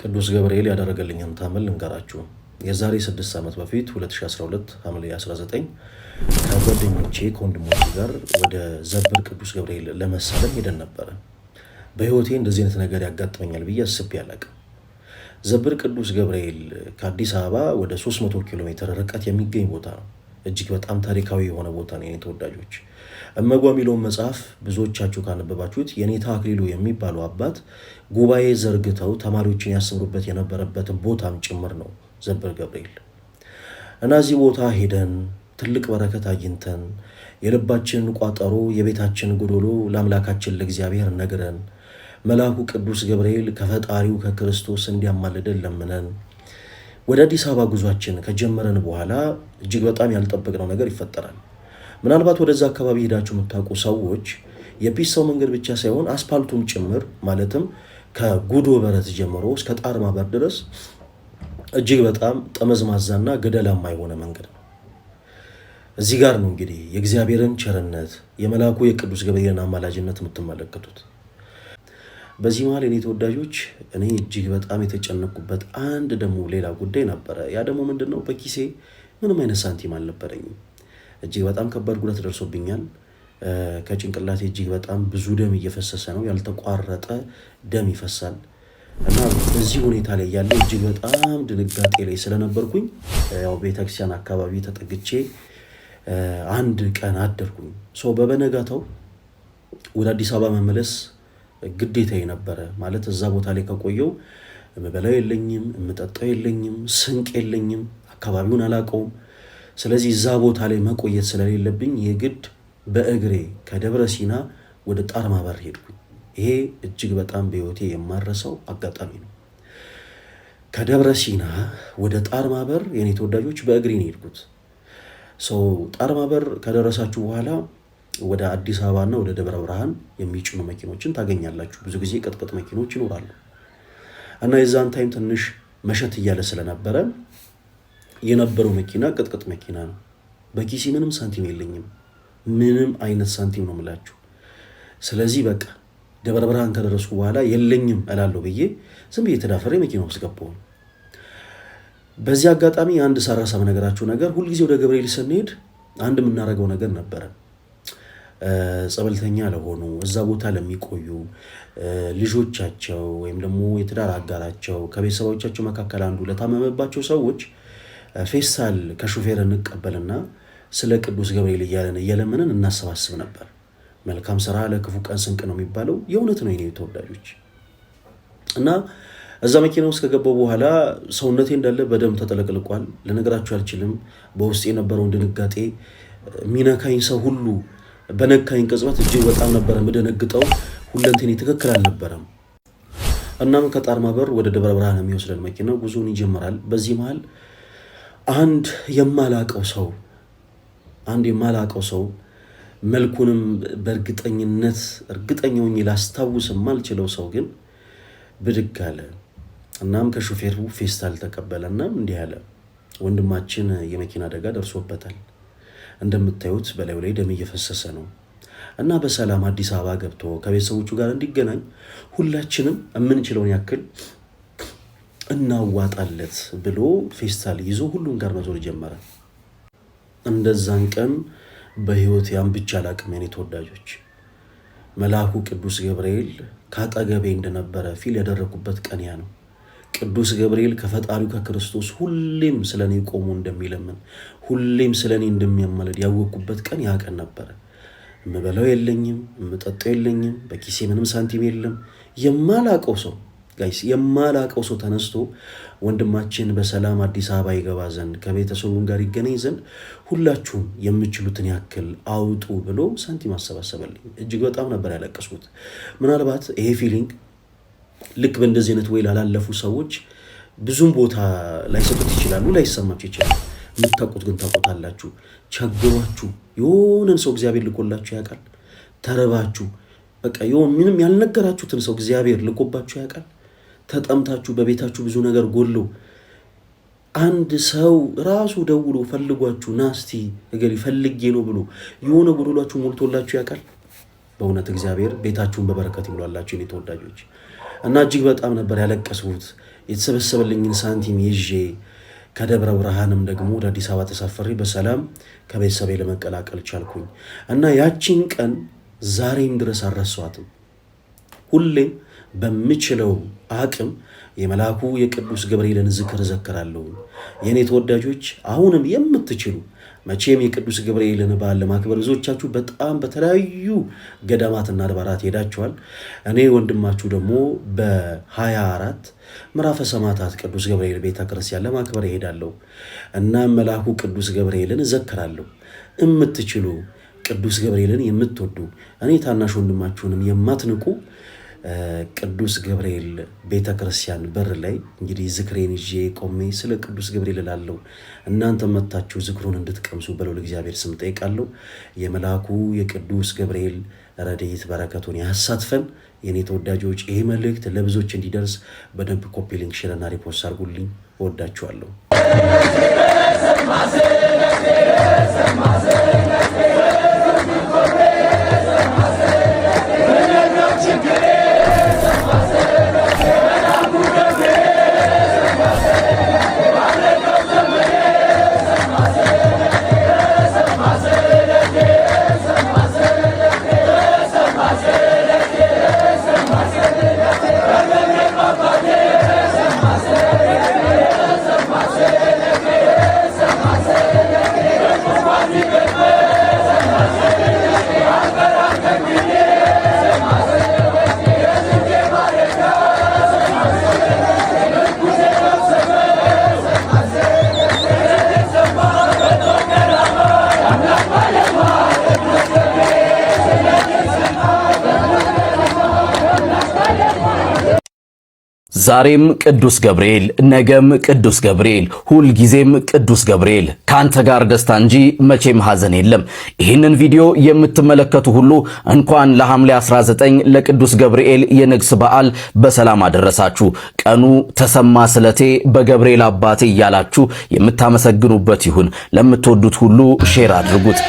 ቅዱስ ገብርኤል ያደረገልኝን ታምር ልንገራችሁ። የዛሬ 6 ዓመት በፊት 2012 ሐምሌ 19 ከጓደኞቼ ከወንድሞቼ ጋር ወደ ዘብር ቅዱስ ገብርኤል ለመሳለም ሄደን ነበረ። በህይወቴ እንደዚህ አይነት ነገር ያጋጥመኛል ብዬ አስቤ አላውቅም። ዘብር ቅዱስ ገብርኤል ከአዲስ አበባ ወደ 300 ኪሎ ሜትር ርቀት የሚገኝ ቦታ ነው። እጅግ በጣም ታሪካዊ የሆነ ቦታ ነው። የኔ ተወዳጆች እመጓ የሚለውን መጽሐፍ ብዙዎቻችሁ ካነበባችሁት የኔታ አክሊሉ የሚባሉ አባት ጉባኤ ዘርግተው ተማሪዎችን ያስተምሩበት የነበረበትን ቦታም ጭምር ነው ዘብር ገብርኤል። እና እዚህ ቦታ ሄደን ትልቅ በረከት አግኝተን የልባችንን ቋጠሮ የቤታችንን ጎዶሎ ለአምላካችን ለእግዚአብሔር ነግረን መልአኩ ቅዱስ ገብርኤል ከፈጣሪው ከክርስቶስ እንዲያማልደን ለምነን ወደ አዲስ አበባ ጉዟችን ከጀመረን በኋላ እጅግ በጣም ያልጠበቅነው ነገር ይፈጠራል። ምናልባት ወደዛ አካባቢ ሄዳችሁ የምታውቁ ሰዎች የፒስታው መንገድ ብቻ ሳይሆን አስፓልቱም ጭምር ማለትም ከጉዶ በረት ጀምሮ እስከ ጣርማ በር ድረስ እጅግ በጣም ጠመዝማዛና ገደላማ የሆነ መንገድ ነው። እዚህ ጋር ነው እንግዲህ የእግዚአብሔርን ቸርነት የመልአኩ የቅዱስ ገብርኤልን አማላጅነት የምትመለከቱት። በዚህ መሃል የኔ ተወዳጆች እኔ እጅግ በጣም የተጨነኩበት አንድ ደግሞ ሌላ ጉዳይ ነበረ። ያ ደግሞ ምንድነው? በኪሴ ምንም አይነት ሳንቲም አልነበረኝም። እጅግ በጣም ከባድ ጉዳት ደርሶብኛል። ከጭንቅላቴ እጅግ በጣም ብዙ ደም እየፈሰሰ ነው። ያልተቋረጠ ደም ይፈሳል። እና በዚህ ሁኔታ ላይ ያለው እጅግ በጣም ድንጋጤ ላይ ስለነበርኩኝ ያው ቤተክርስቲያን አካባቢ ተጠግቼ አንድ ቀን አደርኩኝ። በበነጋታው ወደ አዲስ አበባ መመለስ ግዴታዬ ነበረ። ማለት እዛ ቦታ ላይ ከቆየው የምበላው የለኝም፣ የምጠጣው የለኝም፣ ስንቅ የለኝም፣ አካባቢውን አላውቀውም። ስለዚህ እዛ ቦታ ላይ መቆየት ስለሌለብኝ የግድ በእግሬ ከደብረ ሲና ወደ ጣርማ በር ሄድኩኝ። ይሄ እጅግ በጣም በህይወቴ የማረሰው አጋጣሚ ነው። ከደብረ ሲና ወደ ጣርማ በር የኔ ተወዳጆች በእግሬ ነው ሄድኩት። ጣርማ በር ከደረሳችሁ በኋላ ወደ አዲስ አበባና ወደ ደብረ ብርሃን የሚጭኑ መኪኖችን ታገኛላችሁ። ብዙ ጊዜ ቅጥቅጥ መኪኖች ይኖራሉ። እና የዛን ታይም ትንሽ መሸት እያለ ስለነበረ የነበረው መኪና ቅጥቅጥ መኪና ነው። በኪሲ ምንም ሳንቲም የለኝም። ምንም አይነት ሳንቲም ነው የምላችሁ። ስለዚህ በቃ ደብረ ብርሃን ከደረስኩ በኋላ የለኝም እላለሁ ብዬ ዝም ብዬ ተዳፈሬ መኪና ውስጥ ገባሁ። በዚህ አጋጣሚ አንድ ሳራሳብ ነገራችሁ ነገር ሁልጊዜ ወደ ገብርኤል ስንሄድ አንድ የምናደርገው ነገር ነበረ። ጸበልተኛ ለሆኑ እዛ ቦታ ለሚቆዩ ልጆቻቸው ወይም ደግሞ የትዳር አጋራቸው ከቤተሰቦቻቸው መካከል አንዱ ለታመመባቸው ሰዎች ፌስታል ከሹፌር እንቀበልና ስለ ቅዱስ ገብርኤል እየለመንን እናሰባስብ ነበር። መልካም ስራ ለክፉ ቀን ስንቅ ነው የሚባለው የእውነት ነው የኔ ተወዳጆች። እና እዛ መኪና ውስጥ ከገባው በኋላ ሰውነቴ እንዳለ በደም ተጠለቅልቋል። ልነግራችሁ አልችልም። በውስጥ የነበረውን ድንጋጤ ሚነካኝ ሰው ሁሉ በነካኝ ቅጽበት እጅግ በጣም ነበር የምደነግጠው። ሁለንተኔ ትክክል አልነበረም። እናም ከጣርማ በር ወደ ደብረ ብርሃን የሚወስደን መኪና ጉዞን ይጀምራል። በዚህ መሃል አንድ የማላቀው ሰው መልኩንም በእርግጠኝነት እርግጠኛውን ላስታውስ የማልችለው ሰው ግን ብድግ አለ። እናም ከሹፌሩ ፌስታል ተቀበለና እንዲህ አለ፣ ወንድማችን የመኪና አደጋ ደርሶበታል። እንደምታዩት በላዩ ላይ ደም እየፈሰሰ ነው እና በሰላም አዲስ አበባ ገብቶ ከቤተሰቦቹ ጋር እንዲገናኝ ሁላችንም የምንችለውን ያክል እናዋጣለት ብሎ ፌስታል ይዞ ሁሉም ጋር መዞር ጀመረ። እንደዛን ቀን በህይወት ያን ብቻ አላቅም የኔ ተወዳጆች። መልአኩ ቅዱስ ገብርኤል ካጠገቤ እንደነበረ ፊል ያደረኩበት ቀን ያ ነው። ቅዱስ ገብርኤል ከፈጣሪው ከክርስቶስ ሁሌም ስለኔ ቆሞ እንደሚለምን ሁሌም ስለኔ እንደሚያማልድ ያወቅኩበት ቀን ያ ቀን ነበረ። የምበላው የለኝም፣ የምጠጣው የለኝም፣ በኪሴ ምንም ሳንቲም የለም። የማላቀው ሰው ተነስቶ ወንድማችን በሰላም አዲስ አበባ ይገባ ዘንድ ከቤተሰቡን ጋር ይገናኝ ዘንድ ሁላችሁም የምችሉትን ያክል አውጡ ብሎ ሳንቲም አሰባሰበልኝ። እጅግ በጣም ነበር ያለቀስኩት። ምናልባት ይሄ ፊሊንግ ልክ በእንደዚህ አይነት ወይ ላላለፉ ሰዎች ብዙም ቦታ ላይሰጡት ይችላሉ፣ ላይሰማችሁ ይችላል። የምታውቁት ግን ታውቁታላችሁ። ቸግሯችሁ የሆነን ሰው እግዚአብሔር ልኮላችሁ ያውቃል። ተረባችሁ በቃ ምንም ያልነገራችሁትን ሰው እግዚአብሔር ልኮባችሁ ያውቃል። ተጠምታችሁ በቤታችሁ ብዙ ነገር ጎሎ አንድ ሰው ራሱ ደውሎ ፈልጓችሁ ናስቲ እገሌ ፈልጌ ነው ብሎ የሆነ ጎዶሏችሁ ሞልቶላችሁ ያውቃል። በእውነት እግዚአብሔር ቤታችሁን በበረከት ይሙላላችሁ የኔ ተወዳጆች። እና እጅግ በጣም ነበር ያለቀስኩት። የተሰበሰበልኝን ሳንቲም ይዤ ከደብረ ብርሃንም ደግሞ ወደ አዲስ አበባ ተሳፈሬ በሰላም ከቤተሰቤ ለመቀላቀል ቻልኩኝ እና ያቺን ቀን ዛሬም ድረስ አልረሳኋትም። ሁሌም በምችለው አቅም የመልአኩ የቅዱስ ገብርኤልን ዝክር ዘክራለሁ። የኔ ተወዳጆች አሁንም የምትችሉ መቼም የቅዱስ ገብርኤልን በዓል ለማክበር ብዙዎቻችሁ በጣም በተለያዩ ገዳማትና አድባራት ሄዳችኋል። እኔ ወንድማችሁ ደግሞ በ24 ምዕራፈ ሰማዕታት ቅዱስ ገብርኤል ቤተክርስቲያን ለማክበር እሄዳለሁ እና መልአኩ ቅዱስ ገብርኤልን እዘክራለሁ። የምትችሉ ቅዱስ ገብርኤልን የምትወዱ እኔ ታናሽ ወንድማችሁንም የማትንቁ ቅዱስ ገብርኤል ቤተክርስቲያን በር ላይ እንግዲህ ዝክሬን ይዤ ቆሜ ስለ ቅዱስ ገብርኤል እላለሁ። እናንተ መታችሁ ዝክሩን እንድትቀምሱ በለው ለእግዚአብሔር ስም ጠይቃለሁ። የመልአኩ የቅዱስ ገብርኤል ረድኤት በረከቱን ያሳትፈን። የኔ ተወዳጆች ይሄ መልእክት ለብዙዎች እንዲደርስ በደንብ ኮፒ ሊንክ፣ ሼር እና ሪፖስት አድርጉልኝ። እወዳችኋለሁ። ዛሬም ቅዱስ ገብርኤል ነገም ቅዱስ ገብርኤል ሁልጊዜም ቅዱስ ገብርኤል ካንተ ጋር ደስታ እንጂ መቼም ሐዘን የለም። ይህንን ቪዲዮ የምትመለከቱ ሁሉ እንኳን ለሐምሌ 19 ለቅዱስ ገብርኤል የንግስ በዓል በሰላም አደረሳችሁ። ቀኑ ተሰማ ስለቴ በገብርኤል አባቴ እያላችሁ የምታመሰግኑበት ይሁን። ለምትወዱት ሁሉ ሼር አድርጉት።